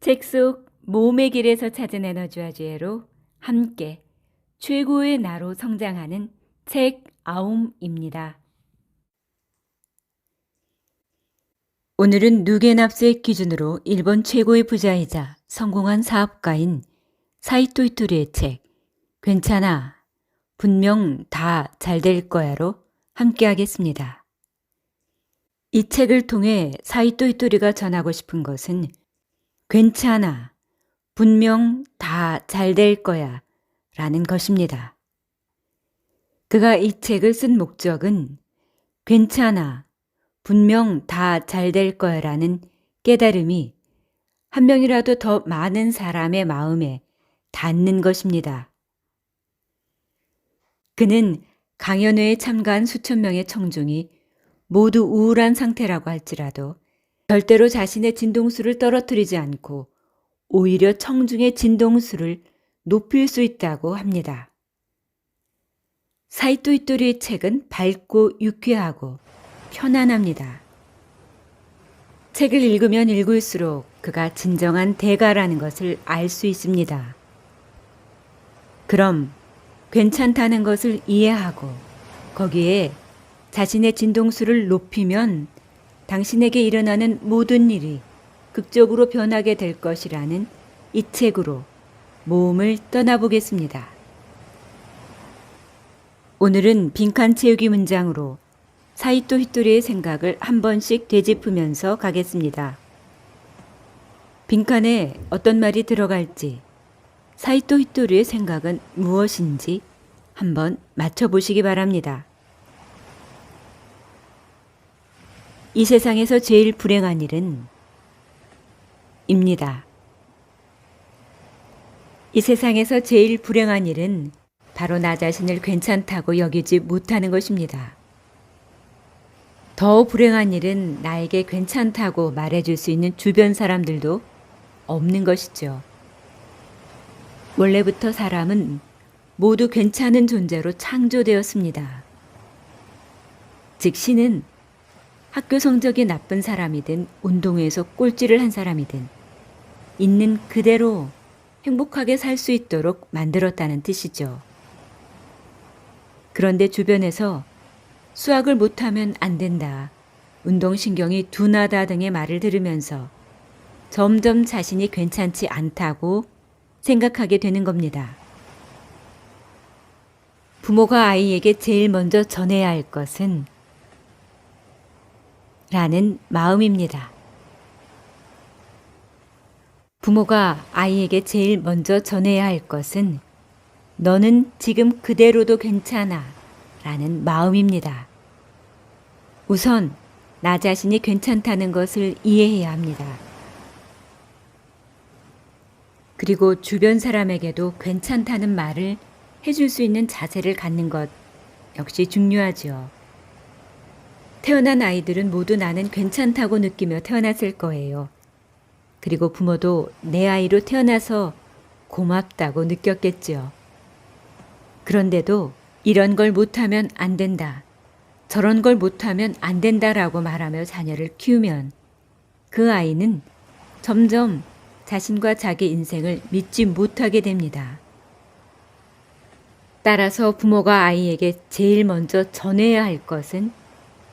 책 속 모험의 길에서 찾은 에너지와 지혜로 함께 최고의 나로 성장하는 책 아움입니다. 오늘은 누게납스의 기준으로 일본 최고의 부자이자 성공한 사업가인 사이토 히토리의 책 괜찮아, 분명 다 잘 될 거야로 함께 하겠습니다. 이 책을 통해 사이토 히토리가 전하고 싶은 것은 괜찮아, 분명 다 잘 될 거야 라는 것입니다. 그가 이 책을 쓴 목적은 괜찮아, 분명 다 잘 될 거야 라는 깨달음이 한 명이라도 더 많은 사람의 마음에 닿는 것입니다. 그는 강연회에 참가한 수천 명의 청중이 모두 우울한 상태라고 할지라도 절대로 자신의 진동수를 떨어뜨리지 않고 오히려 청중의 진동수를 높일 수 있다고 합니다. 사이토 히토리의 책은 밝고 유쾌하고 편안합니다. 책을 읽으면 읽을수록 그가 진정한 대가라는 것을 알 수 있습니다. 그럼 괜찮다는 것을 이해하고 거기에 자신의 진동수를 높이면 당신에게 일어나는 모든 일이 극적으로 변하게 될 것이라는 이 책으로 모험을 떠나보겠습니다. 오늘은 빈칸 채우기 문장으로 사이토 히토리의 생각을 한 번씩 되짚으면서 가겠습니다. 빈칸에 어떤 말이 들어갈지, 사이토 히토리의 생각은 무엇인지 한번 맞춰보시기 바랍니다. 이 세상에서 제일 불행한 일은 입니다. 이 세상에서 제일 불행한 일은 바로 나 자신을 괜찮다고 여기지 못하는 것입니다. 더 불행한 일은 나에게 괜찮다고 말해줄 수 있는 주변 사람들도 없는 것이죠. 원래부터 사람은 모두 괜찮은 존재로 창조되었습니다. 즉 신은 학교 성적이 나쁜 사람이든 운동회에서 꼴찌를 한 사람이든 있는 그대로 행복하게 살 수 있도록 만들었다는 뜻이죠. 그런데 주변에서 수학을 못하면 안 된다, 운동신경이 둔하다 등의 말을 들으면서 점점 자신이 괜찮지 않다고 생각하게 되는 겁니다. 부모가 아이에게 제일 먼저 전해야 할 것은 라는 마음입니다. 부모가 아이에게 제일 먼저 전해야 할 것은 너는 지금 그대로도 괜찮아 라는 마음입니다. 우선 나 자신이 괜찮다는 것을 이해해야 합니다. 그리고 주변 사람에게도 괜찮다는 말을 해줄 수 있는 자세를 갖는 것 역시 중요하죠. 태어난 아이들은 모두 나는 괜찮다고 느끼며 태어났을 거예요. 그리고 부모도 내 아이로 태어나서 고맙다고 느꼈겠지요. 그런데도 이런 걸 못하면 안 된다, 저런 걸 못하면 안 된다라고 말하며 자녀를 키우면 그 아이는 점점 자신과 자기 인생을 믿지 못하게 됩니다. 따라서 부모가 아이에게 제일 먼저 전해야 할 것은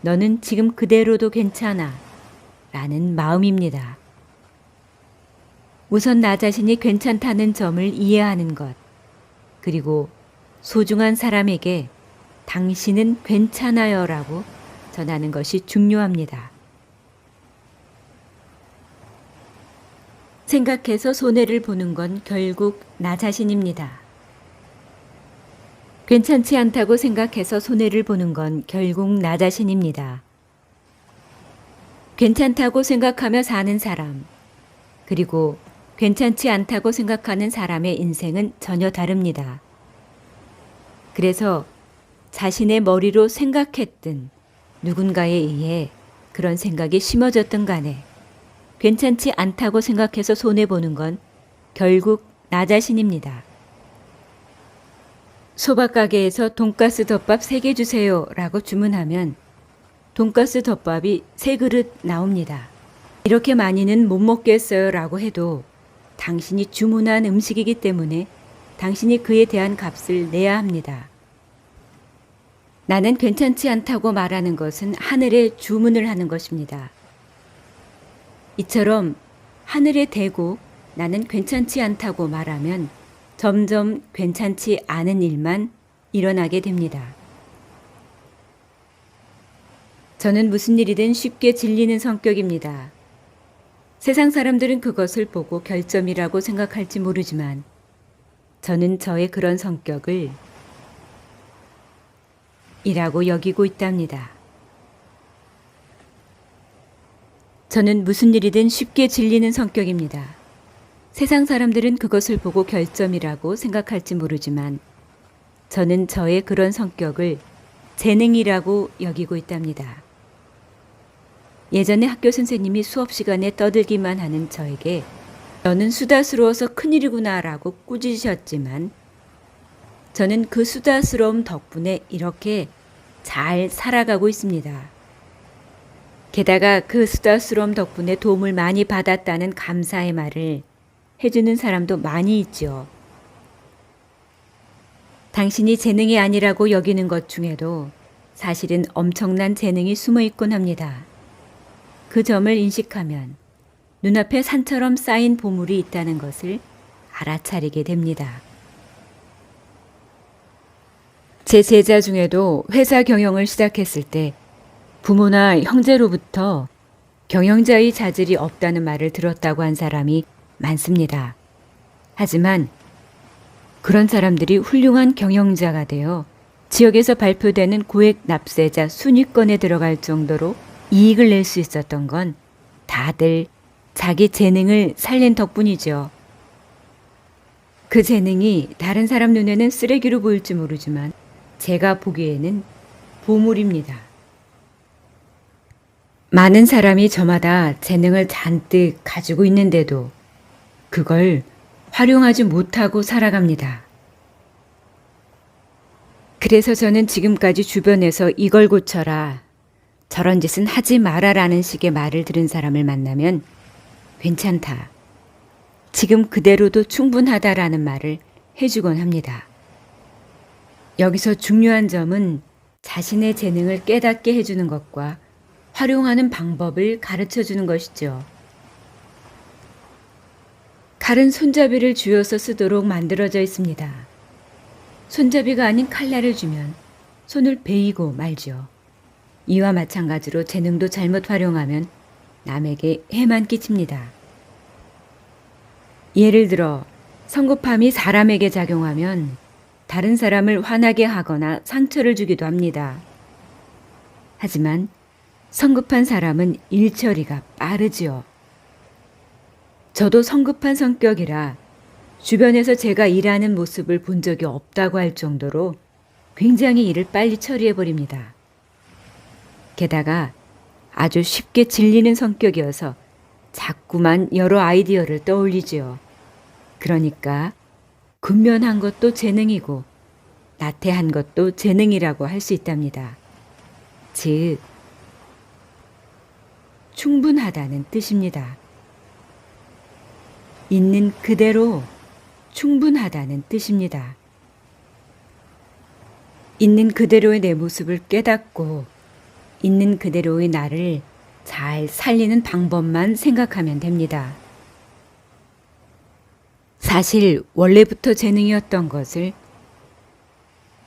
너는 지금 그대로도 괜찮아 라는 마음입니다. 우선 나 자신이 괜찮다는 점을 이해하는 것, 그리고 소중한 사람에게 당신은 괜찮아요 라고 전하는 것이 중요합니다. 생각해서 손해를 보는 건 결국 나 자신입니다. 괜찮지 않다고 생각해서 손해를 보는 건 결국 나 자신입니다. 괜찮다고 생각하며 사는 사람, 그리고 괜찮지 않다고 생각하는 사람의 인생은 전혀 다릅니다. 그래서 자신의 머리로 생각했든 누군가에 의해 그런 생각이 심어졌든 간에 괜찮지 않다고 생각해서 손해보는 건 결국 나 자신입니다. 소박가게에서 돈가스 덮밥 3개 주세요 라고 주문하면 돈가스 덮밥이 3그릇 나옵니다. 이렇게 많이는 못 먹겠어요 라고 해도 당신이 주문한 음식이기 때문에 당신이 그에 대한 값을 내야 합니다. 나는 괜찮지 않다고 말하는 것은 하늘에 주문을 하는 것입니다. 이처럼 하늘에 대고 나는 괜찮지 않다고 말하면 점점 괜찮지 않은 일만 일어나게 됩니다. 저는 무슨 일이든 쉽게 질리는 성격입니다. 세상 사람들은 그것을 보고 결점이라고 생각할지 모르지만 저는 저의 그런 성격을 이라고 여기고 있답니다. 저는 무슨 일이든 쉽게 질리는 성격입니다. 세상 사람들은 그것을 보고 결점이라고 생각할지 모르지만 저는 저의 그런 성격을 재능이라고 여기고 있답니다. 예전에 학교 선생님이 수업 시간에 떠들기만 하는 저에게 너는 수다스러워서 큰일이구나 라고 꾸짖으셨지만 저는 그 수다스러움 덕분에 이렇게 잘 살아가고 있습니다. 게다가 그 수다스러움 덕분에 도움을 많이 받았다는 감사의 말을 해주는 사람도 많이 있죠. 당신이 재능이 아니라고 여기는 것 중에도 사실은 엄청난 재능이 숨어 있곤 합니다. 그 점을 인식하면 눈앞에 산처럼 쌓인 보물이 있다는 것을 알아차리게 됩니다. 제 제자 중에도 회사 경영을 시작했을 때 부모나 형제로부터 경영자의 자질이 없다는 말을 들었다고 한 사람이 많습니다. 하지만 그런 사람들이 훌륭한 경영자가 되어 지역에서 발표되는 고액 납세자 순위권에 들어갈 정도로 이익을 낼 수 있었던 건 다들 자기 재능을 살린 덕분이죠. 그 재능이 다른 사람 눈에는 쓰레기로 보일지 모르지만 제가 보기에는 보물입니다. 많은 사람이 저마다 재능을 잔뜩 가지고 있는데도 그걸 활용하지 못하고 살아갑니다. 그래서 저는 지금까지 주변에서 이걸 고쳐라, 저런 짓은 하지 마라라는 식의 말을 들은 사람을 만나면 괜찮다, 지금 그대로도 충분하다라는 말을 해주곤 합니다. 여기서 중요한 점은 자신의 재능을 깨닫게 해주는 것과 활용하는 방법을 가르쳐 주는 것이죠. 칼은 손잡이를 쥐어서 쓰도록 만들어져 있습니다. 손잡이가 아닌 칼날을 주면 손을 베이고 말죠. 이와 마찬가지로 재능도 잘못 활용하면 남에게 해만 끼칩니다. 예를 들어 성급함이 사람에게 작용하면 다른 사람을 화나게 하거나 상처를 주기도 합니다. 하지만 성급한 사람은 일처리가 빠르지요. 저도 성급한 성격이라 주변에서 제가 일하는 모습을 본 적이 없다고 할 정도로 굉장히 일을 빨리 처리해버립니다. 게다가 아주 쉽게 질리는 성격이어서 자꾸만 여러 아이디어를 떠올리지요. 그러니까 근면한 것도 재능이고 나태한 것도 재능이라고 할 수 있답니다. 즉, 충분하다는 뜻입니다. 있는 그대로 충분하다는 뜻입니다. 있는 그대로의 내 모습을 깨닫고 있는 그대로의 나를 잘 살리는 방법만 생각하면 됩니다. 사실 원래부터 재능이었던 것을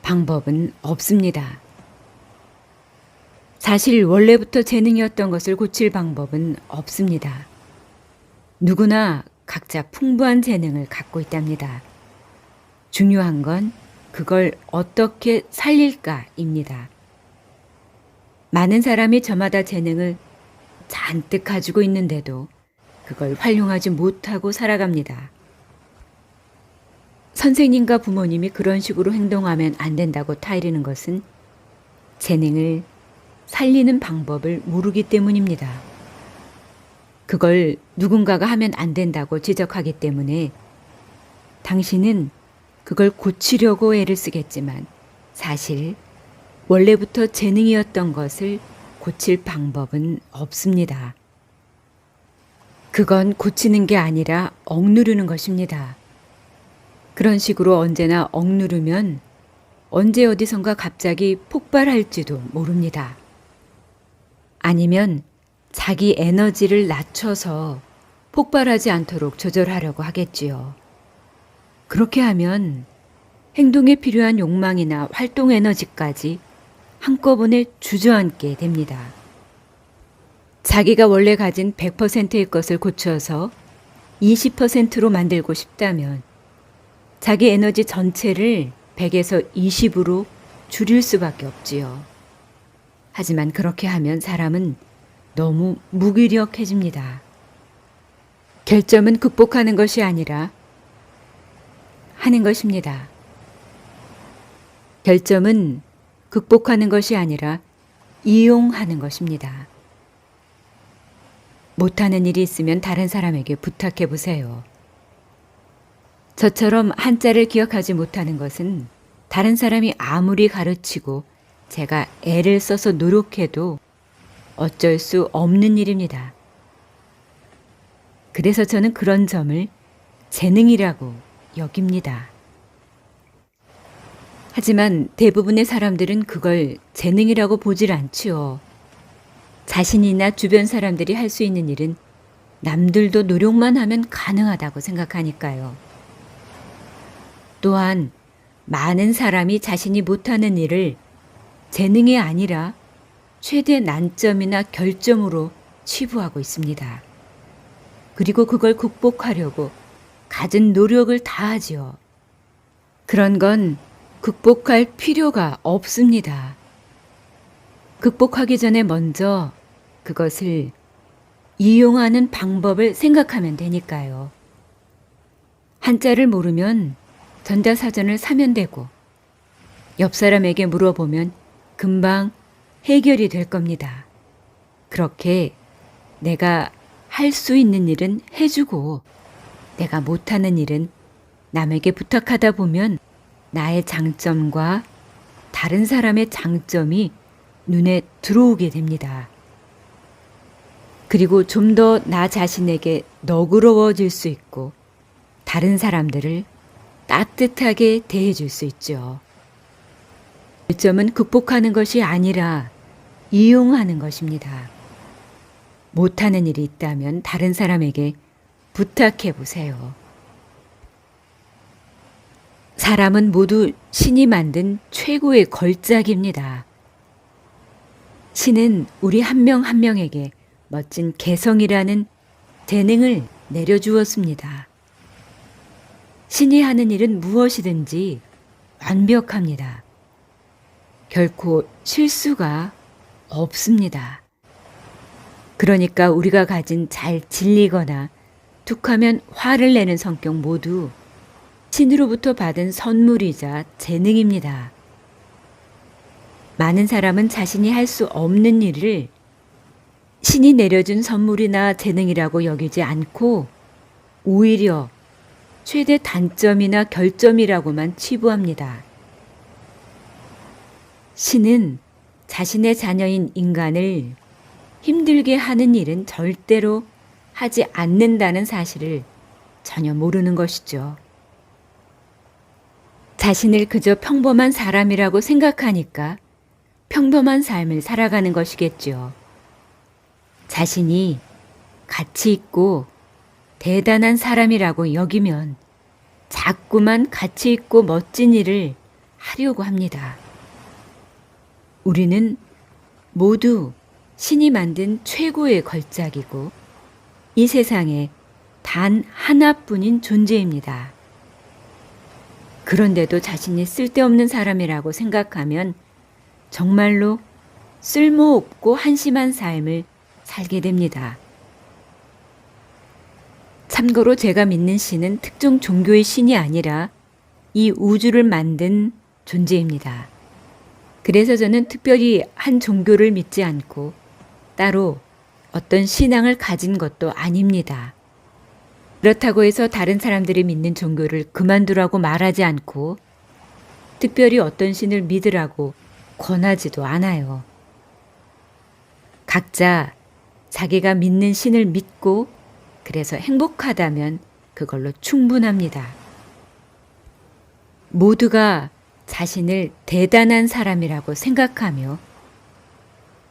방법은 없습니다. 사실 원래부터 재능이었던 것을 고칠 방법은 없습니다. 누구나 각자 풍부한 재능을 갖고 있답니다. 중요한 건 그걸 어떻게 살릴까입니다. 많은 사람이 저마다 재능을 잔뜩 가지고 있는데도 그걸 활용하지 못하고 살아갑니다. 선생님과 부모님이 그런 식으로 행동하면 안 된다고 타이르는 것은 재능을 살리는 방법을 모르기 때문입니다. 그걸 누군가가 하면 안 된다고 지적하기 때문에 당신은 그걸 고치려고 애를 쓰겠지만 사실 원래부터 재능이었던 것을 고칠 방법은 없습니다. 그건 고치는 게 아니라 억누르는 것입니다. 그런 식으로 언제나 억누르면 언제 어디선가 갑자기 폭발할지도 모릅니다. 아니면 자기 에너지를 낮춰서 폭발하지 않도록 조절하려고 하겠지요. 그렇게 하면 행동에 필요한 욕망이나 활동 에너지까지 한꺼번에 주저앉게 됩니다. 자기가 원래 가진 100%의 것을 고쳐서 20%로 만들고 싶다면 자기 에너지 전체를 100에서 20으로 줄일 수밖에 없지요. 하지만 그렇게 하면 사람은 너무 무기력해집니다. 결점은 극복하는 것이 아니라 하는 것입니다. 결점은 극복하는 것이 아니라 이용하는 것입니다. 못하는 일이 있으면 다른 사람에게 부탁해 보세요. 저처럼 한자를 기억하지 못하는 것은 다른 사람이 아무리 가르치고 제가 애를 써서 노력해도 어쩔 수 없는 일입니다. 그래서 저는 그런 점을 재능이라고 여깁니다. 하지만 대부분의 사람들은 그걸 재능이라고 보질 않지요. 자신이나 주변 사람들이 할 수 있는 일은 남들도 노력만 하면 가능하다고 생각하니까요. 또한 많은 사람이 자신이 못하는 일을 재능이 아니라 최대 난점이나 결점으로 치부하고 있습니다. 그리고 그걸 극복하려고 갖은 노력을 다하지요. 그런 건 극복할 필요가 없습니다. 극복하기 전에 먼저 그것을 이용하는 방법을 생각하면 되니까요. 한자를 모르면 전자사전을 사면 되고 옆 사람에게 물어보면 금방 해결이 될 겁니다. 그렇게 내가 할 수 있는 일은 해주고 내가 못하는 일은 남에게 부탁하다 보면 나의 장점과 다른 사람의 장점이 눈에 들어오게 됩니다. 그리고 좀 더 나 자신에게 너그러워질 수 있고 다른 사람들을 따뜻하게 대해줄 수 있죠. 결점은 극복하는 것이 아니라 이용하는 것입니다. 못하는 일이 있다면 다른 사람에게 부탁해 보세요. 사람은 모두 신이 만든 최고의 걸작입니다. 신은 우리 한 명 한 명에게 멋진 개성이라는 재능을 내려주었습니다. 신이 하는 일은 무엇이든지 완벽합니다. 결코 실수가 없습니다. 그러니까 우리가 가진 잘 질리거나 툭하면 화를 내는 성격 모두 신으로부터 받은 선물이자 재능입니다. 많은 사람은 자신이 할 수 없는 일을 신이 내려준 선물이나 재능이라고 여기지 않고 오히려 최대 단점이나 결점이라고만 치부합니다. 신은 자신의 자녀인 인간을 힘들게 하는 일은 절대로 하지 않는다는 사실을 전혀 모르는 것이죠. 자신을 그저 평범한 사람이라고 생각하니까 평범한 삶을 살아가는 것이겠죠. 자신이 가치 있고 대단한 사람이라고 여기면 자꾸만 가치 있고 멋진 일을 하려고 합니다. 우리는 모두 신이 만든 최고의 걸작이고 이 세상에 단 하나뿐인 존재입니다. 그런데도 자신이 쓸데없는 사람이라고 생각하면 정말로 쓸모없고 한심한 삶을 살게 됩니다. 참고로 제가 믿는 신은 특정 종교의 신이 아니라 이 우주를 만든 존재입니다. 그래서 저는 특별히 한 종교를 믿지 않고 따로 어떤 신앙을 가진 것도 아닙니다. 그렇다고 해서 다른 사람들이 믿는 종교를 그만두라고 말하지 않고 특별히 어떤 신을 믿으라고 권하지도 않아요. 각자 자기가 믿는 신을 믿고 그 그래서 행복하다면 그걸로 충분합니다. 모두가 자신을 대단한 사람이라고 생각하며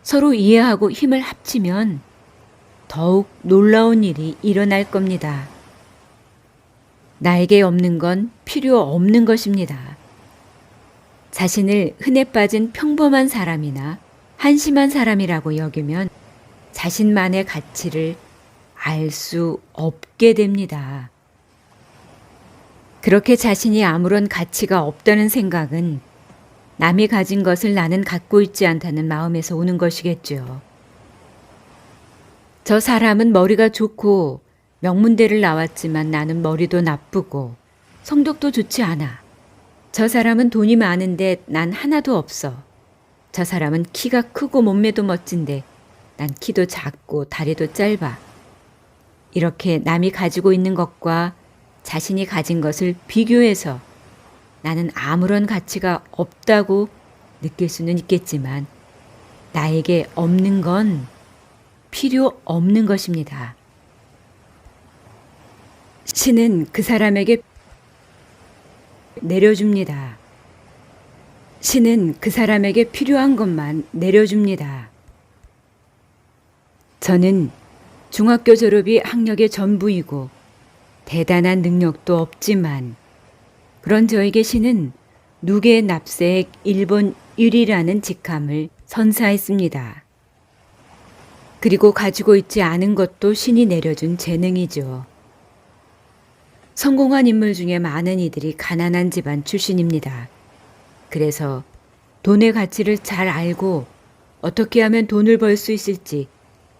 서로 이해하고 힘을 합치면 더욱 놀라운 일이 일어날 겁니다. 나에게 없는 건 필요 없는 것입니다. 자신을 흔해 빠진 평범한 사람이나 한심한 사람이라고 여기면 자신만의 가치를 알 수 없게 됩니다. 그렇게 자신이 아무런 가치가 없다는 생각은 남이 가진 것을 나는 갖고 있지 않다는 마음에서 오는 것이겠죠. 저 사람은 머리가 좋고 명문대를 나왔지만 나는 머리도 나쁘고 성격도 좋지 않아. 저 사람은 돈이 많은데 난 하나도 없어. 저 사람은 키가 크고 몸매도 멋진데 난 키도 작고 다리도 짧아. 이렇게 남이 가지고 있는 것과 자신이 가진 것을 비교해서 나는 아무런 가치가 없다고 느낄 수는 있겠지만 나에게 없는 건 필요 없는 것입니다. 신은 그 사람에게 내려줍니다. 신은 그 사람에게 필요한 것만 내려줍니다. 저는 중학교 졸업이 학력의 전부이고 대단한 능력도 없지만 그런 저에게 신은 누계 납세액 일본 1위라는 직함을 선사했습니다. 그리고 가지고 있지 않은 것도 신이 내려준 재능이죠. 성공한 인물 중에 많은 이들이 가난한 집안 출신입니다. 그래서 돈의 가치를 잘 알고 어떻게 하면 돈을 벌 수 있을지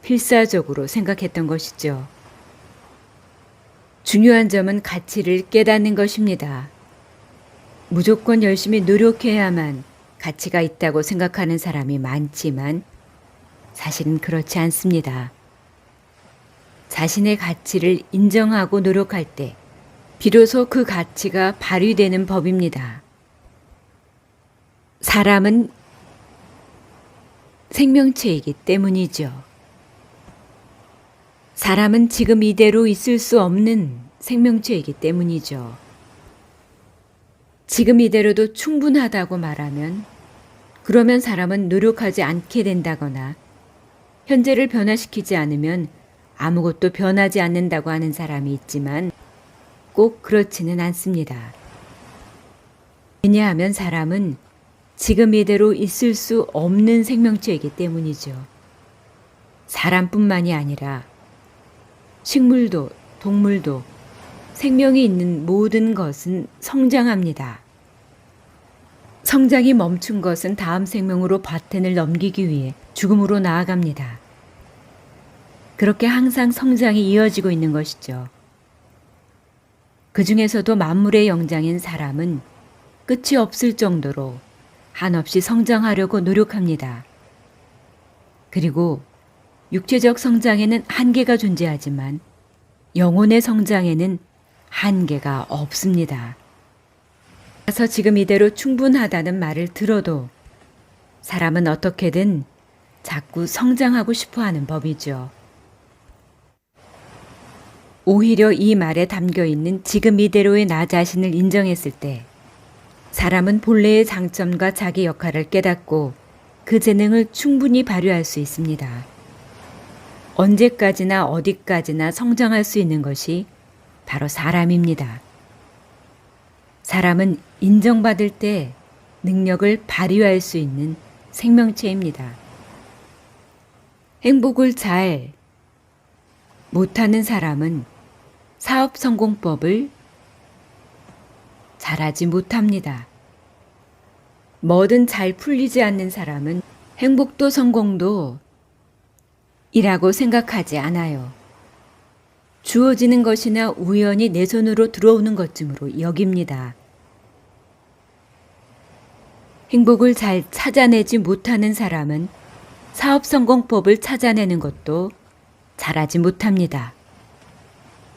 필사적으로 생각했던 것이죠. 중요한 점은 가치를 깨닫는 것입니다. 무조건 열심히 노력해야만 가치가 있다고 생각하는 사람이 많지만 사실은 그렇지 않습니다. 자신의 가치를 인정하고 노력할 때 비로소 그 가치가 발휘되는 법입니다. 사람은 생명체이기 때문이죠. 사람은 지금 이대로 있을 수 없는 생명체이기 때문이죠. 지금 이대로도 충분하다고 말하면 그러면 사람은 노력하지 않게 된다거나 현재를 변화시키지 않으면 아무것도 변하지 않는다고 하는 사람이 있지만 꼭 그렇지는 않습니다. 왜냐하면 사람은 지금 이대로 있을 수 없는 생명체이기 때문이죠. 사람뿐만이 아니라 식물도 동물도 생명이 있는 모든 것은 성장합니다. 성장이 멈춘 것은 다음 생명으로 바텐을 넘기기 위해 죽음으로 나아갑니다. 그렇게 항상 성장이 이어지고 있는 것이죠. 그 중에서도 만물의 영장인 사람은 끝이 없을 정도로 한없이 성장하려고 노력합니다. 그리고 육체적 성장에는 한계가 존재하지만 영혼의 성장에는 한계가 없습니다. 그래서 지금 이대로 충분하다는 말을 들어도 사람은 어떻게든 자꾸 성장하고 싶어 하는 법이죠. 오히려 이 말에 담겨 있는 지금 이대로의 나 자신을 인정했을 때 사람은 본래의 장점과 자기 역할을 깨닫고 그 재능을 충분히 발휘할 수 있습니다. 언제까지나 어디까지나 성장할 수 있는 것이 바로 사람입니다. 사람은 인정받을 때 능력을 발휘할 수 있는 생명체입니다. 행복을 잘 못하는 사람은 사업 성공법을 잘하지 못합니다. 뭐든 잘 풀리지 않는 사람은 행복도 성공도 이라고 생각하지 않아요. 주어지는 것이나 우연히 내 손으로 들어오는 것쯤으로 여깁니다. 행복을 잘 찾아내지 못하는 사람은 사업 성공법을 찾아내는 것도 잘하지 못합니다.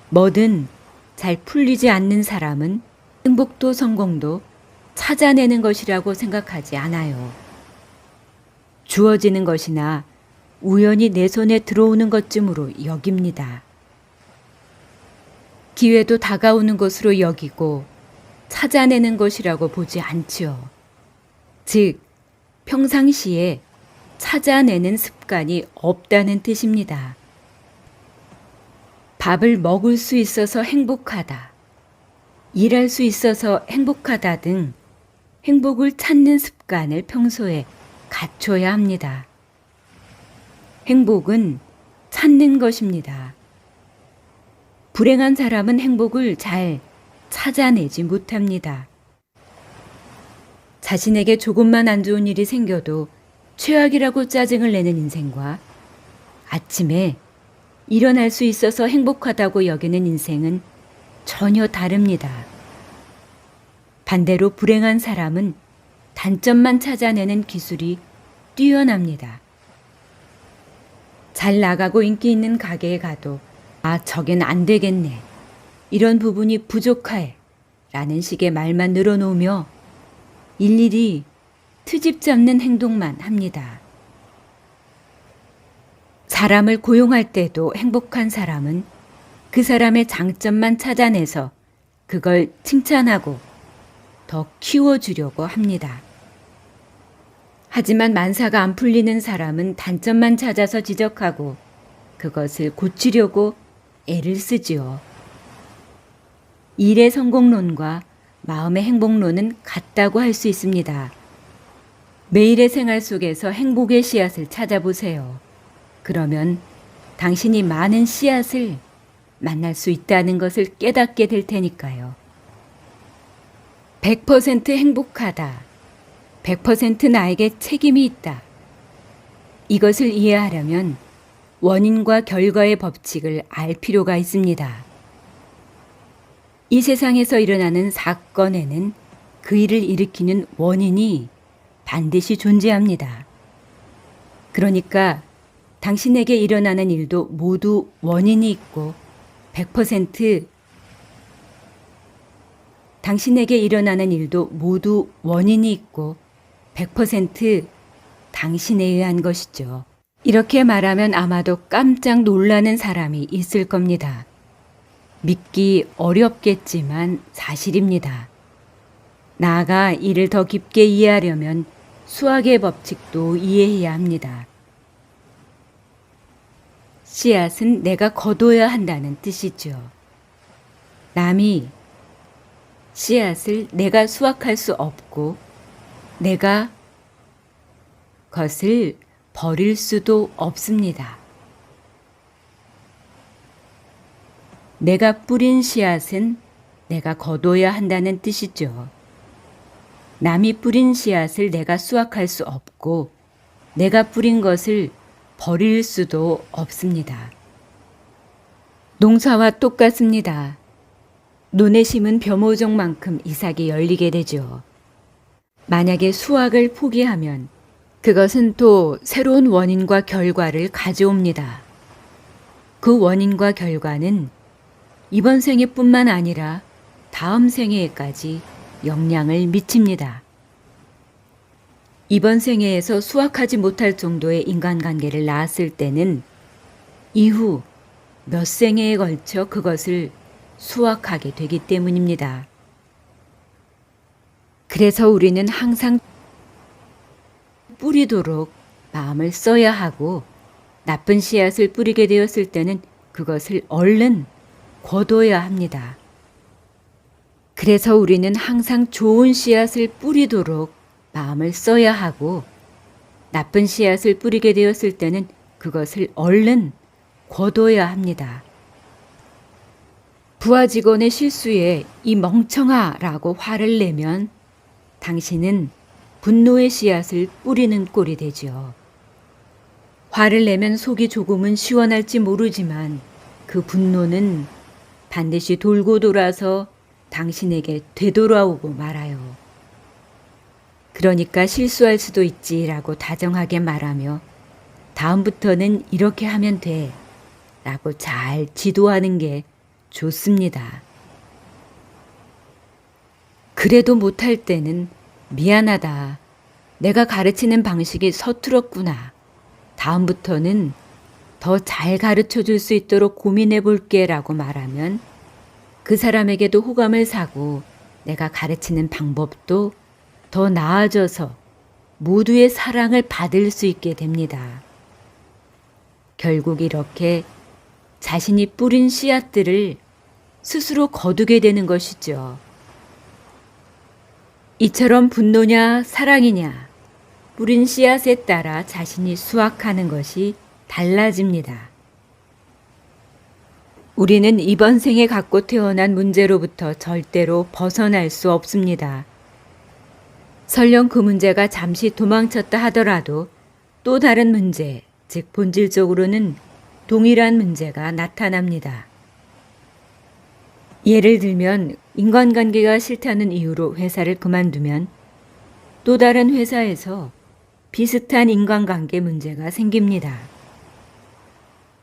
뭐든 잘 풀리지 않는 사람은 행복도 성공도 찾아내는 것이라고 생각하지 않아요. 주어지는 것이나 우연히 내 손에 들어오는 것쯤으로 여깁니다. 기회도 다가오는 것으로 여기고 찾아내는 것이라고 보지 않지요. 즉, 평상시에 찾아내는 습관이 없다는 뜻입니다. 밥을 먹을 수 있어서 행복하다, 일할 수 있어서 행복하다 등 행복을 찾는 습관을 평소에 갖춰야 합니다. 행복은 찾는 것입니다. 불행한 사람은 행복을 잘 찾아내지 못합니다. 자신에게 조금만 안 좋은 일이 생겨도 최악이라고 짜증을 내는 인생과 아침에 일어날 수 있어서 행복하다고 여기는 인생은 전혀 다릅니다. 반대로 불행한 사람은 단점만 찾아내는 기술이 뛰어납니다. 잘 나가고 인기 있는 가게에 가도 저겐 안 되겠네, 이런 부분이 부족해 라는 식의 말만 늘어놓으며 일일이 트집 잡는 행동만 합니다. 사람을 고용할 때도 행복한 사람은 그 사람의 장점만 찾아내서 그걸 칭찬하고 더 키워주려고 합니다. 하지만 만사가 안 풀리는 사람은 단점만 찾아서 지적하고 그것을 고치려고 애를 쓰지요. 일의 성공론과 마음의 행복론은 같다고 할 수 있습니다. 매일의 생활 속에서 행복의 씨앗을 찾아보세요. 그러면 당신이 많은 씨앗을 만날 수 있다는 것을 깨닫게 될 테니까요. 100% 행복하다. 100% 나에게 책임이 있다. 이것을 이해하려면 원인과 결과의 법칙을 알 필요가 있습니다. 이 세상에서 일어나는 사건에는 그 일을 일으키는 원인이 반드시 존재합니다. 그러니까 당신에게 일어나는 일도 모두 원인이 있고 100% 당신에게 일어나는 일도 모두 원인이 있고 100% 당신에 의한 것이죠. 이렇게 말하면 아마도 깜짝 놀라는 사람이 있을 겁니다. 믿기 어렵겠지만 사실입니다. 나아가 이를 더 깊게 이해하려면 수학의 법칙도 이해해야 합니다. 씨앗은 내가 거둬야 한다는 뜻이죠. 남이 씨앗을 내가 수확할 수 없고 내가 것을 버릴 수도 없습니다. 내가 뿌린 씨앗은 내가 거둬야 한다는 뜻이죠. 남이 뿌린 씨앗을 내가 수확할 수 없고 내가 뿌린 것을 버릴 수도 없습니다. 농사와 똑같습니다. 논에 심은 벼모종만큼 이삭이 열리게 되죠. 만약에 수확을 포기하면 그것은 또 새로운 원인과 결과를 가져옵니다. 그 원인과 결과는 이번 생애뿐만 아니라 다음 생애에까지 영향을 미칩니다. 이번 생애에서 수확하지 못할 정도의 인간관계를 낳았을 때는 이후 몇 생애에 걸쳐 그것을 수확하게 되기 때문입니다. 그래서 우리는 항상 뿌리도록 마음을 써야 하고 나쁜 씨앗을 뿌리게 되었을 때는 그것을 얼른 거둬야 합니다. 그래서 우리는 항상 좋은 씨앗을 뿌리도록 마음을 써야 하고 나쁜 씨앗을 뿌리게 되었을 때는 그것을 얼른 거둬야 합니다. 부하 직원의 실수에 이 멍청아라고 화를 내면 당신은 분노의 씨앗을 뿌리는 꼴이 되지요. 화를 내면 속이 조금은 시원할지 모르지만 그 분노는 반드시 돌고 돌아서 당신에게 되돌아오고 말아요. 그러니까 실수할 수도 있지라고 다정하게 말하며 다음부터는 이렇게 하면 돼 라고 잘 지도하는 게 좋습니다. 그래도 못할 때는 미안하다. 내가 가르치는 방식이 서툴었구나. 다음부터는 더 잘 가르쳐 줄 수 있도록 고민해 볼게 라고 말하면 그 사람에게도 호감을 사고 내가 가르치는 방법도 더 나아져서 모두의 사랑을 받을 수 있게 됩니다. 결국 이렇게 자신이 뿌린 씨앗들을 스스로 거두게 되는 것이죠. 이처럼 분노냐 사랑이냐 뿌린 씨앗에 따라 자신이 수확하는 것이 달라집니다. 우리는 이번 생에 갖고 태어난 문제로부터 절대로 벗어날 수 없습니다. 설령 그 문제가 잠시 도망쳤다 하더라도 또 다른 문제, 즉 본질적으로는 동일한 문제가 나타납니다. 예를 들면 인간관계가 싫다는 이유로 회사를 그만두면 또 다른 회사에서 비슷한 인간관계 문제가 생깁니다.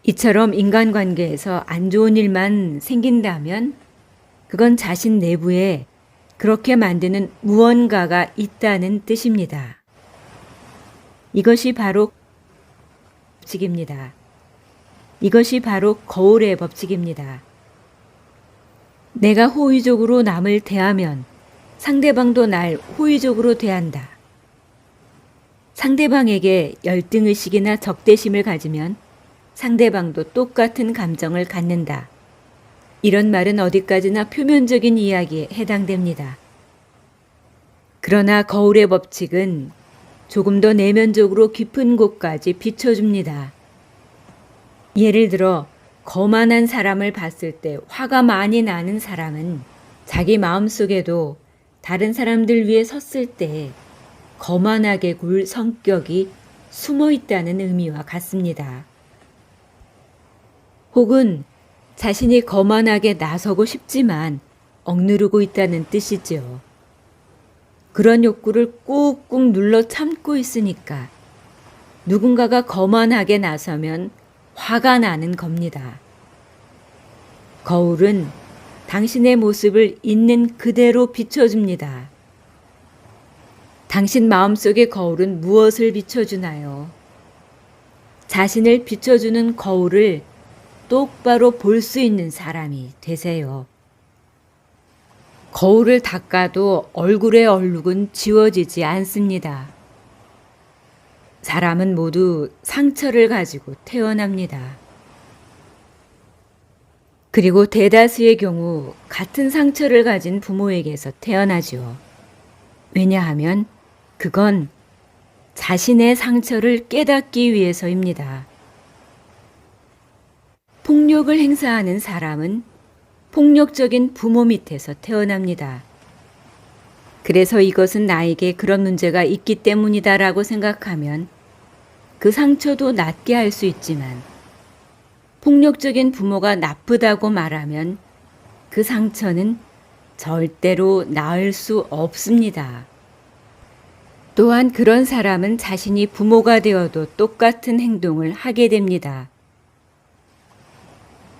이처럼 인간관계에서 안 좋은 일만 생긴다면 그건 자신 내부에 그렇게 만드는 무언가가 있다는 뜻입니다. 이것이 바로 법칙입니다. 이것이 바로 거울의 법칙입니다. 내가 호의적으로 남을 대하면 상대방도 날 호의적으로 대한다. 상대방에게 열등의식이나 적대심을 가지면 상대방도 똑같은 감정을 갖는다. 이런 말은 어디까지나 표면적인 이야기에 해당됩니다. 그러나 거울의 법칙은 조금 더 내면적으로 깊은 곳까지 비춰줍니다. 예를 들어 거만한 사람을 봤을 때 화가 많이 나는 사람은 자기 마음속에도 다른 사람들 위해 섰을 때 거만하게 굴 성격이 숨어 있다는 의미와 같습니다. 혹은 자신이 거만하게 나서고 싶지만 억누르고 있다는 뜻이죠. 그런 욕구를 꾹꾹 눌러 참고 있으니까 누군가가 거만하게 나서면 화가 나는 겁니다. 거울은 당신의 모습을 있는 그대로 비춰줍니다. 당신 마음속의 거울은 무엇을 비춰주나요? 자신을 비춰주는 거울을 똑바로 볼 수 있는 사람이 되세요. 거울을 닦아도 얼굴의 얼룩은 지워지지 않습니다. 사람은 모두 상처를 가지고 태어납니다. 그리고 대다수의 경우 같은 상처를 가진 부모에게서 태어나죠. 왜냐하면 그건 자신의 상처를 깨닫기 위해서입니다. 폭력을 행사하는 사람은 폭력적인 부모 밑에서 태어납니다. 그래서 이것은 나에게 그런 문제가 있기 때문이다라고 생각하면 그 상처도 낫게 할 수 있지만 폭력적인 부모가 나쁘다고 말하면 그 상처는 절대로 나을 수 없습니다. 또한 그런 사람은 자신이 부모가 되어도 똑같은 행동을 하게 됩니다.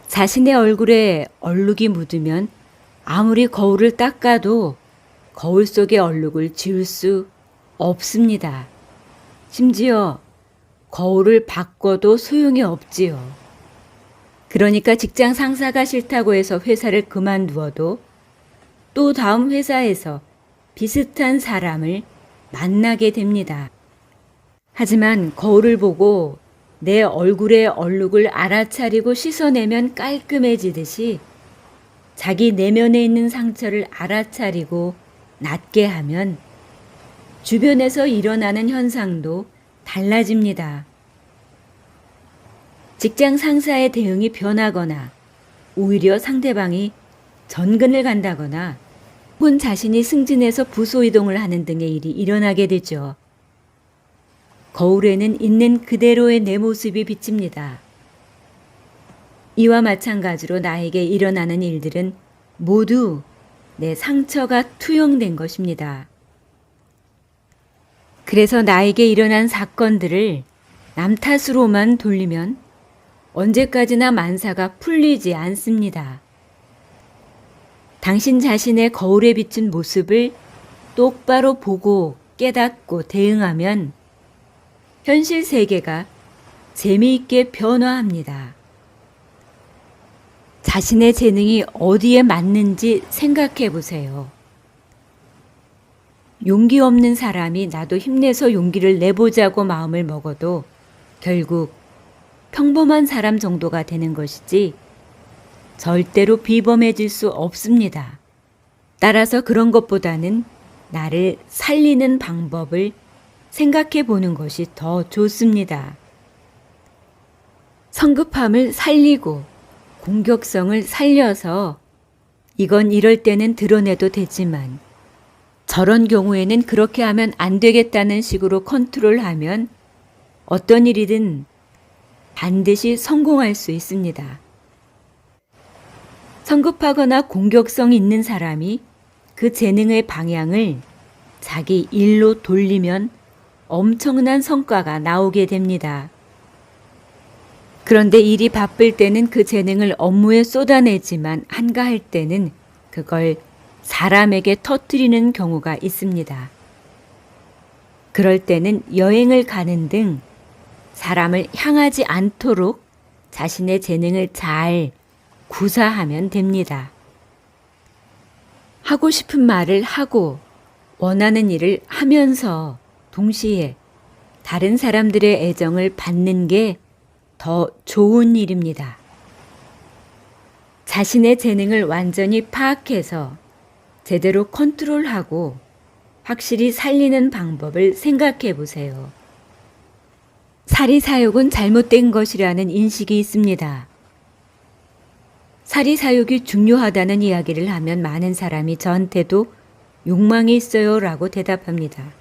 자신의 얼굴에 얼룩이 묻으면 아무리 거울을 닦아도 거울 속의 얼룩을 지울 수 없습니다. 심지어 거울을 바꿔도 소용이 없지요. 그러니까 직장 상사가 싫다고 해서 회사를 그만두어도 또 다음 회사에서 비슷한 사람을 만나게 됩니다. 하지만 거울을 보고 내 얼굴의 얼룩을 알아차리고 씻어내면 깔끔해지듯이 자기 내면에 있는 상처를 알아차리고 낫게 하면 주변에서 일어나는 현상도 달라집니다. 직장 상사의 대응이 변하거나 오히려 상대방이 전근을 간다거나 혹은 자신이 승진해서 부서 이동을 하는 등의 일이 일어나게 되죠. 거울에는 있는 그대로의 내 모습이 비칩니다. 이와 마찬가지로 나에게 일어나는 일들은 모두 내 상처가 투영된 것입니다. 그래서 나에게 일어난 사건들을 남 탓으로만 돌리면 언제까지나 만사가 풀리지 않습니다. 당신 자신의 거울에 비친 모습을 똑바로 보고 깨닫고 대응하면 현실 세계가 재미있게 변화합니다. 자신의 재능이 어디에 맞는지 생각해 보세요. 용기 없는 사람이 나도 힘내서 용기를 내보자고 마음을 먹어도 결국 평범한 사람 정도가 되는 것이지 절대로 비범해질 수 없습니다. 따라서 그런 것보다는 나를 살리는 방법을 생각해 보는 것이 더 좋습니다. 성급함을 살리고 공격성을 살려서 이건 이럴 때는 드러내도 되지만 저런 경우에는 그렇게 하면 안 되겠다는 식으로 컨트롤하면 어떤 일이든 반드시 성공할 수 있습니다. 성급하거나 공격성 있는 사람이 그 재능의 방향을 자기 일로 돌리면 엄청난 성과가 나오게 됩니다. 그런데 일이 바쁠 때는 그 재능을 업무에 쏟아내지만 한가할 때는 그걸 사람에게 터뜨리는 경우가 있습니다. 그럴 때는 여행을 가는 등 사람을 향하지 않도록 자신의 재능을 잘 구사하면 됩니다. 하고 싶은 말을 하고 원하는 일을 하면서 동시에 다른 사람들의 애정을 받는 게 더 좋은 일입니다. 자신의 재능을 완전히 파악해서 제대로 컨트롤하고 확실히 살리는 방법을 생각해 보세요. 사리사욕은 잘못된 것이라는 인식이 있습니다. 사리사욕이 중요하다는 이야기를 하면 많은 사람이 저한테도 욕망이 있어요 라고 대답합니다.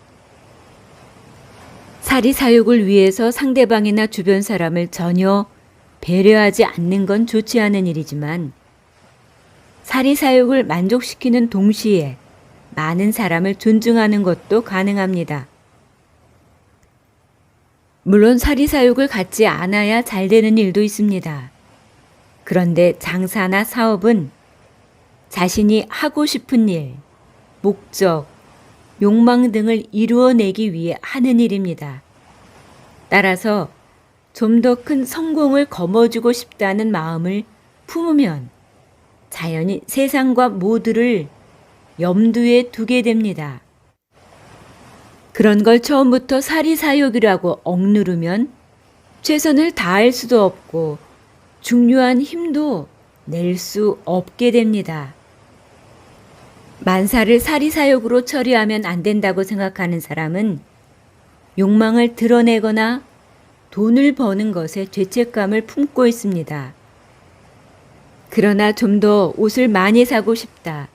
사리사욕을 위해서 상대방이나 주변 사람을 전혀 배려하지 않는 건 좋지 않은 일이지만 사리사욕을 만족시키는 동시에 많은 사람을 존중하는 것도 가능합니다. 물론 사리사욕을 갖지 않아야 잘 되는 일도 있습니다. 그런데 장사나 사업은 자신이 하고 싶은 일, 목적, 욕망 등을 이루어내기 위해 하는 일입니다. 따라서 좀 더 큰 성공을 거머쥐고 싶다는 마음을 품으면 자연히 세상과 모두를 염두에 두게 됩니다. 그런 걸 처음부터 사리사욕이라고 억누르면 최선을 다할 수도 없고 중요한 힘도 낼 수 없게 됩니다. 만사를 사리사욕으로 처리하면 안 된다고 생각하는 사람은 욕망을 드러내거나 돈을 버는 것에 죄책감을 품고 있습니다. 그러나 좀 더 옷을 많이 사고 싶다.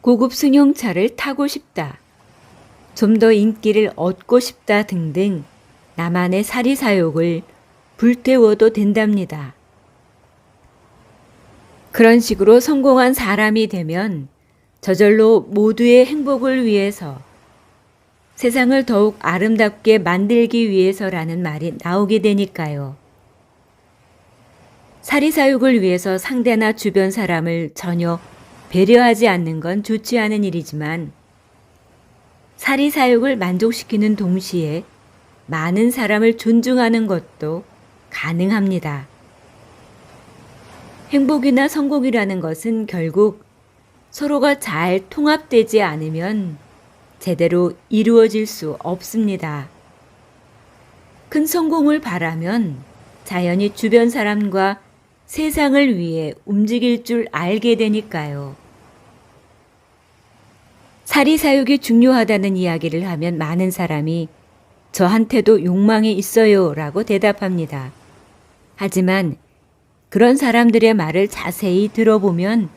고급 승용차를 타고 싶다. 좀 더 인기를 얻고 싶다 등등 나만의 사리사욕을 불태워도 된답니다. 그런 식으로 성공한 사람이 되면 저절로 모두의 행복을 위해서 세상을 더욱 아름답게 만들기 위해서라는 말이 나오게 되니까요. 사리사욕을 위해서 상대나 주변 사람을 전혀 배려하지 않는 건 좋지 않은 일이지만 사리사욕을 만족시키는 동시에 많은 사람을 존중하는 것도 가능합니다. 행복이나 성공이라는 것은 결국 서로가 잘 통합되지 않으면 제대로 이루어질 수 없습니다. 큰 성공을 바라면 자연히 주변 사람과 세상을 위해 움직일 줄 알게 되니까요. 사리사욕이 중요하다는 이야기를 하면 많은 사람이 저한테도 욕망이 있어요 라고 대답합니다. 하지만 그런 사람들의 말을 자세히 들어보면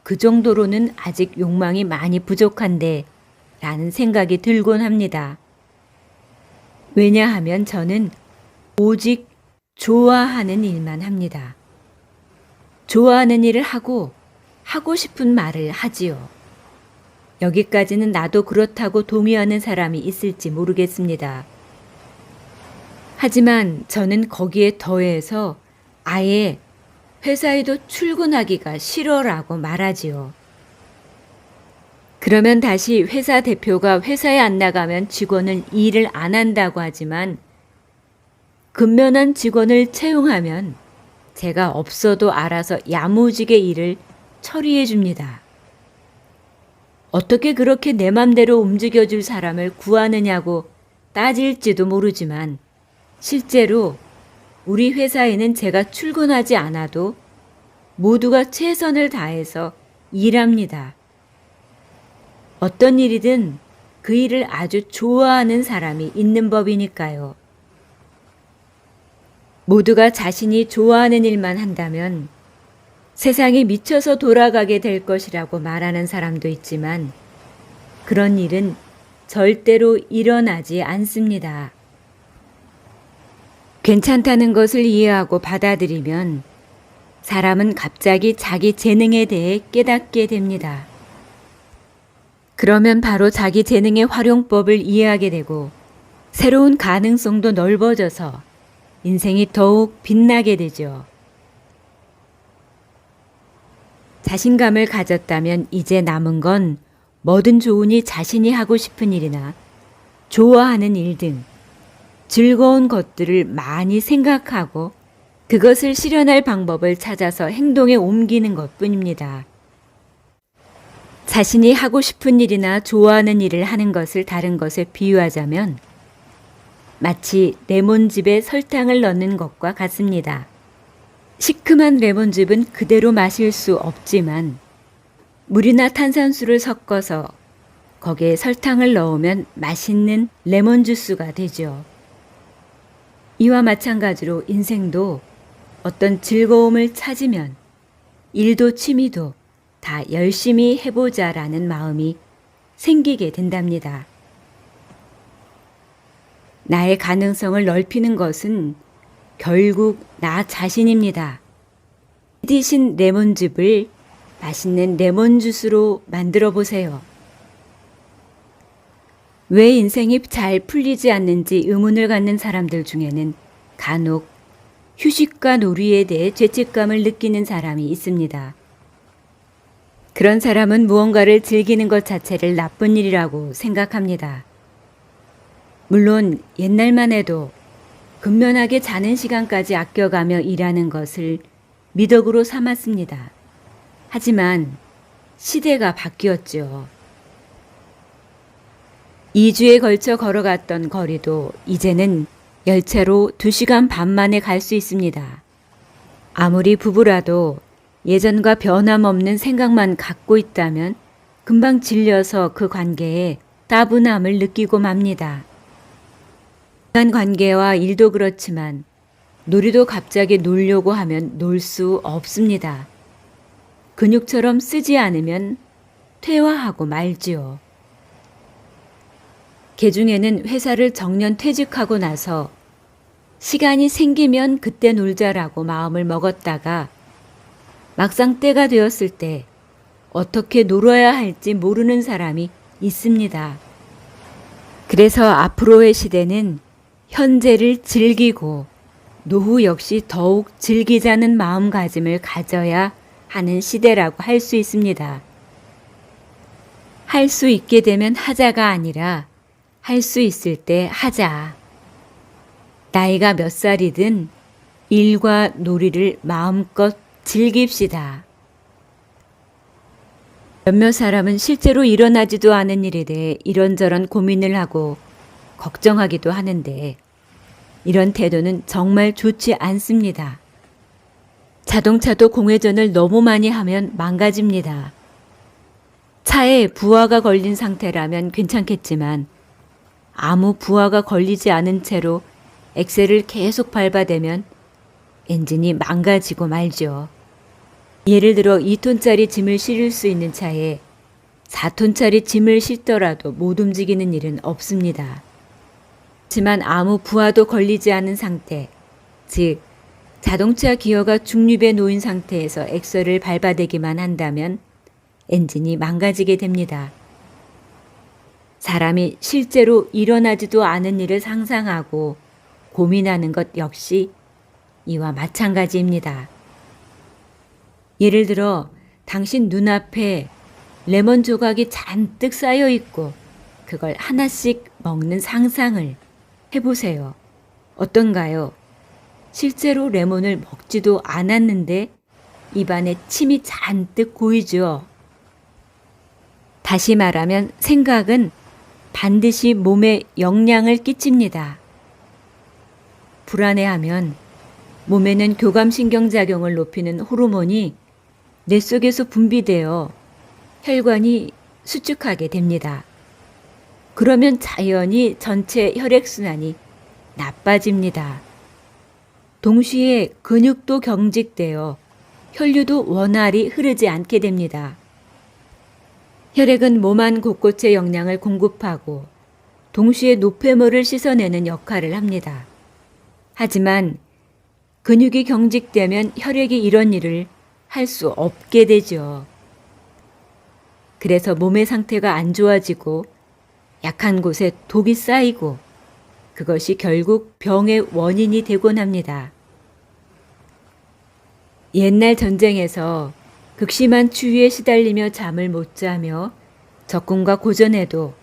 그 정도로는 아직 욕망이 많이 부족한데 라는 생각이 들곤 합니다. 왜냐하면 저는 오직 좋아하는 일만 합니다. 좋아하는 일을 하고 싶은 말을 하지요. 여기까지는 나도 그렇다고 동의하는 사람이 있을지 모르겠습니다. 하지만 저는 거기에 더해서 아예 회사에도 출근하기가 싫어라고 말하지요. 그러면 다시 회사 대표가 회사에 안 나가면 직원은 일을 안 한다고 하지만 근면한 직원을 채용하면 제가 없어도 알아서 야무지게 일을 처리해 줍니다. 어떻게 그렇게 내 맘대로 움직여줄 사람을 구하느냐고 따질지도 모르지만 실제로 우리 회사에는 제가 출근하지 않아도 모두가 최선을 다해서 일합니다. 어떤 일이든 그 일을 아주 좋아하는 사람이 있는 법이니까요. 모두가 자신이 좋아하는 일만 한다면 세상이 미쳐서 돌아가게 될 것이라고 말하는 사람도 있지만 그런 일은 절대로 일어나지 않습니다. 괜찮다는 것을 이해하고 받아들이면 사람은 갑자기 자기 재능에 대해 깨닫게 됩니다. 그러면 바로 자기 재능의 활용법을 이해하게 되고 새로운 가능성도 넓어져서 인생이 더욱 빛나게 되죠. 자신감을 가졌다면 이제 남은 건 뭐든 좋으니 자신이 하고 싶은 일이나 좋아하는 일 등 즐거운 것들을 많이 생각하고 그것을 실현할 방법을 찾아서 행동에 옮기는 것뿐입니다. 자신이 하고 싶은 일이나 좋아하는 일을 하는 것을 다른 것에 비유하자면 마치 레몬즙에 설탕을 넣는 것과 같습니다. 시큼한 레몬즙은 그대로 마실 수 없지만 물이나 탄산수를 섞어서 거기에 설탕을 넣으면 맛있는 레몬 주스가 되죠. 이와 마찬가지로 인생도 어떤 즐거움을 찾으면 일도 취미도 다 열심히 해보자라는 마음이 생기게 된답니다. 나의 가능성을 넓히는 것은 결국 나 자신입니다. 디신 레몬즙을 맛있는 레몬 주스로 만들어 보세요. 왜 인생이 잘 풀리지 않는지 의문을 갖는 사람들 중에는 간혹 휴식과 놀이에 대해 죄책감을 느끼는 사람이 있습니다. 그런 사람은 무언가를 즐기는 것 자체를 나쁜 일이라고 생각합니다. 물론 옛날만 해도 근면하게 자는 시간까지 아껴가며 일하는 것을 미덕으로 삼았습니다. 하지만 시대가 바뀌었죠. 2주에 걸쳐 걸어갔던 거리도 이제는 열차로 2시간 반 만에 갈 수 있습니다. 아무리 부부라도 예전과 변함없는 생각만 갖고 있다면 금방 질려서 그 관계에 따분함을 느끼고 맙니다. 인간 관계와 일도 그렇지만 놀이도 갑자기 놀려고 하면 놀 수 없습니다. 근육처럼 쓰지 않으면 퇴화하고 말지요. 개중에는 회사를 정년 퇴직하고 나서 시간이 생기면 그때 놀자라고 마음을 먹었다가 막상 때가 되었을 때 어떻게 놀아야 할지 모르는 사람이 있습니다. 그래서 앞으로의 시대는 현재를 즐기고 노후 역시 더욱 즐기자는 마음가짐을 가져야 하는 시대라고 할 수 있습니다. 할 수 있게 되면 하자가 아니라 할 수 있을 때 하자. 나이가 몇 살이든 일과 놀이를 마음껏 즐깁시다. 몇몇 사람은 실제로 일어나지도 않은 일에 대해 이런저런 고민을 하고 걱정하기도 하는데 이런 태도는 정말 좋지 않습니다. 자동차도 공회전을 너무 많이 하면 망가집니다. 차에 부하가 걸린 상태라면 괜찮겠지만 아무 부하가 걸리지 않은 채로 엑셀을 계속 밟아대면 엔진이 망가지고 말죠. 예를 들어 2톤짜리 짐을 실을 수 있는 차에 4톤짜리 짐을 싣더라도 못 움직이는 일은 없습니다. 하지만 아무 부하도 걸리지 않은 상태, 즉 자동차 기어가 중립에 놓인 상태에서 엑셀을 밟아대기만 한다면 엔진이 망가지게 됩니다. 사람이 실제로 일어나지도 않은 일을 상상하고 고민하는 것 역시 이와 마찬가지입니다. 예를 들어 당신 눈앞에 레몬 조각이 잔뜩 쌓여 있고 그걸 하나씩 먹는 상상을 해보세요. 어떤가요? 실제로 레몬을 먹지도 않았는데 입안에 침이 잔뜩 고이죠. 다시 말하면 생각은 반드시 몸에 영향을 끼칩니다. 불안해하면 몸에는 교감신경작용을 높이는 호르몬이 뇌 속에서 분비되어 혈관이 수축하게 됩니다. 그러면 자연히 전체 혈액순환이 나빠집니다. 동시에 근육도 경직되어 혈류도 원활히 흐르지 않게 됩니다. 혈액은 몸 안 곳곳에 영양을 공급하고 동시에 노폐물을 씻어내는 역할을 합니다. 하지만 근육이 경직되면 혈액이 이런 일을 할 수 없게 되죠. 그래서 몸의 상태가 안 좋아지고 약한 곳에 독이 쌓이고 그것이 결국 병의 원인이 되곤 합니다. 옛날 전쟁에서 극심한 추위에 시달리며 잠을 못 자며 적군과 고전해도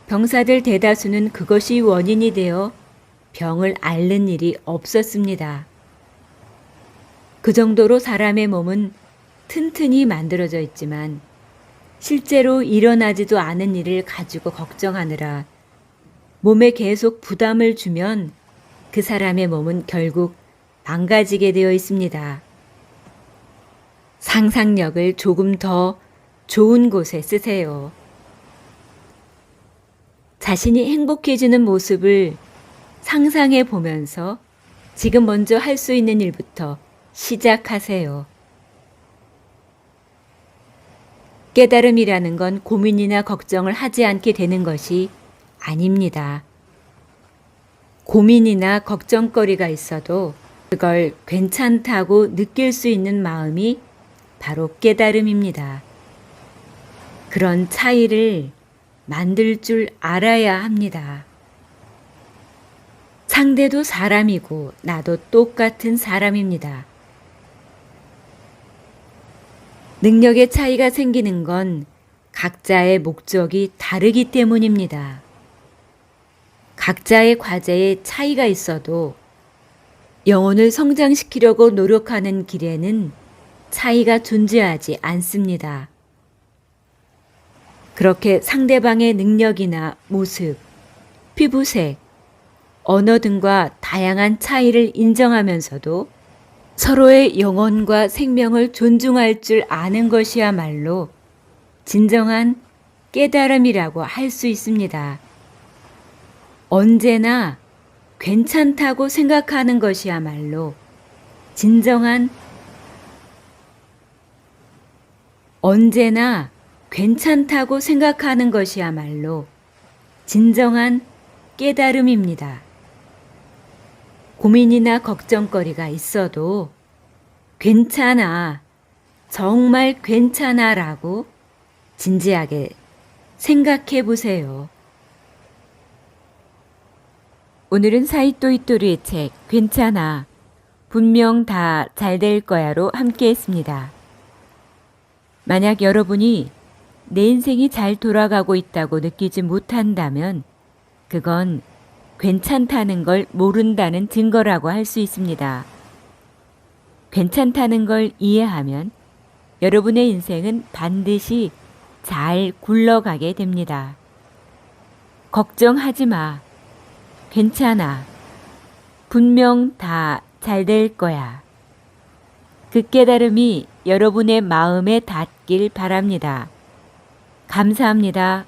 병사들 대다수는 그것이 원인이 되어 병을 앓는 일이 없었습니다. 그 정도로 사람의 몸은 튼튼히 만들어져 있지만 실제로 일어나지도 않은 일을 가지고 걱정하느라 몸에 계속 부담을 주면 그 사람의 몸은 결국 망가지게 되어 있습니다. 상상력을 조금 더 좋은 곳에 쓰세요. 자신이 행복해지는 모습을 상상해 보면서 지금 먼저 할 수 있는 일부터 시작하세요. 깨달음이라는 건 고민이나 걱정을 하지 않게 되는 것이 아닙니다. 고민이나 걱정거리가 있어도 그걸 괜찮다고 느낄 수 있는 마음이 바로 깨달음입니다. 그런 차이를 만들 줄 알아야 합니다. 상대도 사람이고 나도 똑같은 사람입니다. 능력의 차이가 생기는 건 각자의 목적이 다르기 때문입니다. 각자의 과제에 차이가 있어도 영혼을 성장시키려고 노력하는 길에는 차이가 존재하지 않습니다. 그렇게 상대방의 능력이나 모습, 피부색, 언어 등과 다양한 차이를 인정하면서도 서로의 영혼과 생명을 존중할 줄 아는 것이야말로 진정한 깨달음이라고 할 수 있습니다. 언제나 괜찮다고 생각하는 것이야말로 진정한 언제나 괜찮다고 생각하는 것이야말로 진정한 깨달음입니다. 고민이나 걱정거리가 있어도 괜찮아, 정말 괜찮아 라고 진지하게 생각해 보세요. 오늘은 사이토이토리의 책 괜찮아, 분명 다 잘 될 거야로 함께 했습니다. 만약 여러분이 내 인생이 잘 돌아가고 있다고 느끼지 못한다면 그건 괜찮다는 걸 모른다는 증거라고 할 수 있습니다. 괜찮다는 걸 이해하면 여러분의 인생은 반드시 잘 굴러가게 됩니다. 걱정하지 마. 괜찮아. 분명 다 잘 될 거야. 그 깨달음이 여러분의 마음에 닿길 바랍니다. 감사합니다.